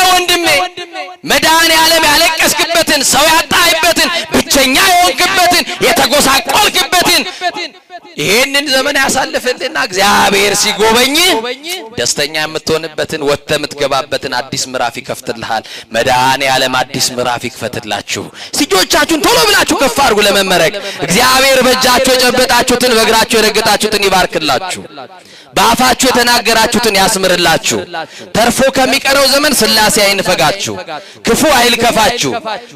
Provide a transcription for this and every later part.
ወንድሜ መዳን ያለም ያለቀስክበትን ሰው ያጣህበትን ብቸኛ የሆንክበትን የተጎሳቆልክበትን ይሄንን ዘመን ያሳልፍልና እግዚአብሔር ሲጎበኝ ደስተኛ የምትሆንበትን ወጥተህ የምትገባበትን አዲስ ምዕራፍ ይከፍትልሃል። መዳን ያለም አዲስ ምዕራፍ ይከፍትላችሁ። እጆቻችሁን ቶሎ ብላችሁ ከፍ አድርጉ ለመመረቅ። እግዚአብሔር በእጃችሁ የጨበጣችሁትን በእግራችሁ የረገጣችሁትን ይባርክላችሁ። በአፋችሁ የተናገራችሁትን ያስምርላችሁ። ተርፎ ከሚቀረው ዘመን ሥላሴ አይንፈጋችሁ። ክፉ አይልከፋችሁ፣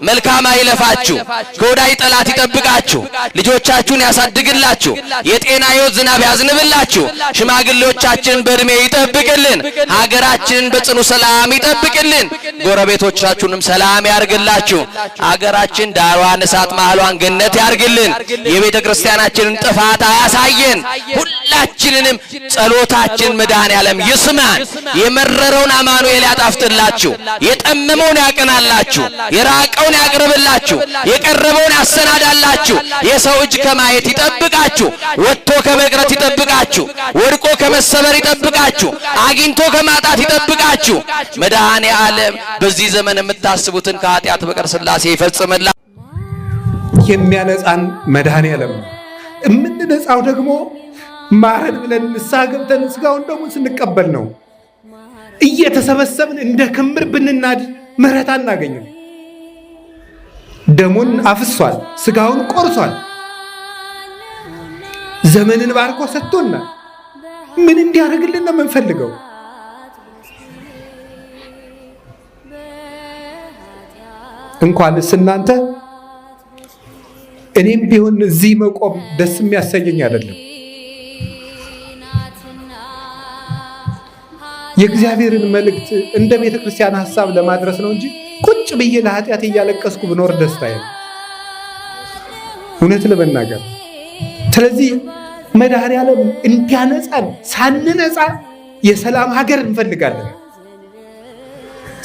መልካም አይለፋችሁ። ከወዳይ ጠላት ይጠብቃችሁ። ልጆቻችሁን ያሳድግላችሁ። የጤና ሕይወት ዝናብ ያዝንብላችሁ። ሽማግሌዎቻችንን በእድሜ ይጠብቅልን። ሀገራችንን በጽኑ ሰላም ይጠብቅልን። ጎረቤቶቻችሁንም ሰላም ያርግላችሁ። ሀገራችን ዳሯን እሳት ማህሏን ገነት ያርግልን። የቤተ ክርስቲያናችንን ጥፋት አያሳየን። ሁላችንንም ጸሎታችን መድኃኔ ዓለም ይስማን። የመረረውን አማኑኤል ያጣፍጥላችሁ። የጠመመውን ያቀናላችሁ። የራቀውን ያቅርብላችሁ። የቀረበውን ያሰናዳላችሁ። የሰው እጅ ከማየት ይጠብቃችሁ። ወጥቶ ከመቅረት ይጠብቃችሁ። ወድቆ ከመሰበር ይጠብቃችሁ። አግኝቶ ከማጣት ይጠብቃችሁ። መድኃኔ ዓለም በዚህ ዘመን የምታስቡትን ከኃጢአት በቀር ሥላሴ ይፈጽምላችሁ። የሚያነጻን መድኃኔ ዓለም ነው። የምንነጻው ደግሞ ማረን ብለን ንስሐ ገብተን ስጋውን ደግሞ ስንቀበል ነው። እየተሰበሰብን እንደ ክምር ብንናድ ምሕረት አናገኝም። ደሙን አፍሷል፣ ስጋውን ቆርሷል፣ ዘመንን ባርኮ ሰጥቶናል። ምን እንዲያደርግልን ነው የምንፈልገው? እንኳንስ እናንተ እኔም ቢሆን እዚህ መቆም ደስ የሚያሰኘኝ አይደለም። የእግዚአብሔርን መልእክት እንደ ቤተ ክርስቲያን ሐሳብ ለማድረስ ነው እንጂ ቁጭ ብዬ ለኃጢአት እያለቀስኩ ብኖር ደስታዬ ነው፣ እውነት ለመናገር። ስለዚህ መድኃኔ ዓለም እንዲያነጻን፣ ሳንነጻ የሰላም ሀገር እንፈልጋለን።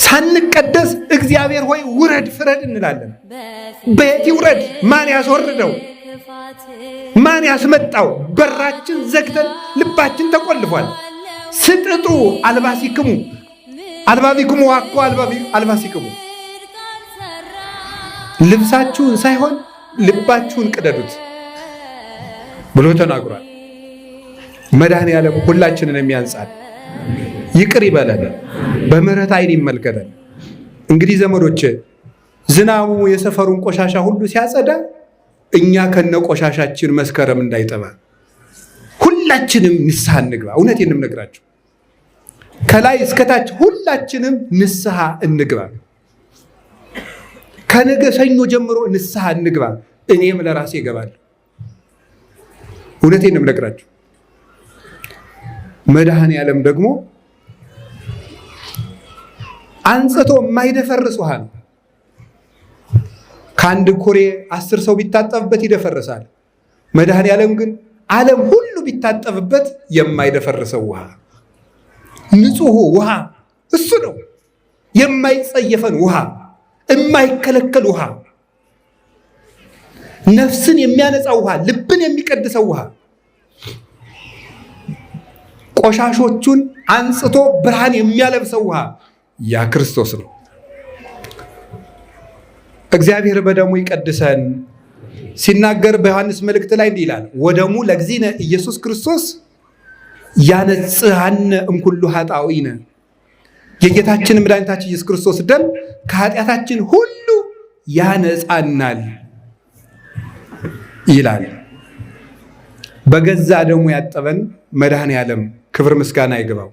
ሳንቀደስ እግዚአብሔር ሆይ ውረድ ፍረድ እንላለን። በየት ይውረድ? ማን ያስወርደው? ማን ያስመጣው? በራችን ዘግተን ልባችን ተቆልፏል። ስጥጡ አልባሲክሙ አልባቢክሙ ዋኮ አልባሲክሙ፣ ልብሳችሁን ሳይሆን ልባችሁን ቅደዱት ብሎ ተናግሯል። መድኃኔ ዓለም ሁላችንን የሚያንጻን ይቅር ይበለን፣ በምሕረት ዓይን ይመልከተን። እንግዲህ ዘመዶች ዝናቡ የሰፈሩን ቆሻሻ ሁሉ ሲያጸዳ እኛ ከነ ቆሻሻችን መስከረም እንዳይጠባ ሁላችንም ንስሐ እንግባ። እውነቴን ነው የምነግራችሁ፣ ከላይ እስከታች ሁላችንም ንስሐ እንግባ። ከነገ ሰኞ ጀምሮ ንስሐ እንግባ። እኔም ለራሴ እገባለሁ። እውነቴን ነው የምነግራችሁ። መድኃኔ ዓለም ደግሞ አንጽቶ የማይደፈርስ ውሃ ነው። ከአንድ ኩሬ 10 ሰው ቢታጠብበት ይደፈርሳል። መድኃኔ ዓለም ግን ዓለም ሁሉ ቢታጠብበት የማይደፈርሰው ውሃ፣ ንጹህ ውሃ እሱ ነው። የማይጸየፈን ውሃ፣ የማይከለከል ውሃ፣ ነፍስን የሚያነጻው ውሃ፣ ልብን የሚቀድሰው ውሃ፣ ቆሻሾቹን አንጽቶ ብርሃን የሚያለብሰው ውሃ ያ ክርስቶስ ነው። እግዚአብሔር በደሙ ይቀድሰን። ሲናገር በዮሐንስ መልእክት ላይ እንዲህ ይላል፣ ወደሙ ለእግዚእነ ኢየሱስ ክርስቶስ ያነጽሐነ እምኩሉ ኃጣውኢነ፣ የጌታችን መድኃኒታችን ኢየሱስ ክርስቶስ ደም ከኃጢአታችን ሁሉ ያነጻናል ይላል። በገዛ ደሙ ያጠበን መድኃኔ ዓለም ክብር ምስጋና ይግባው።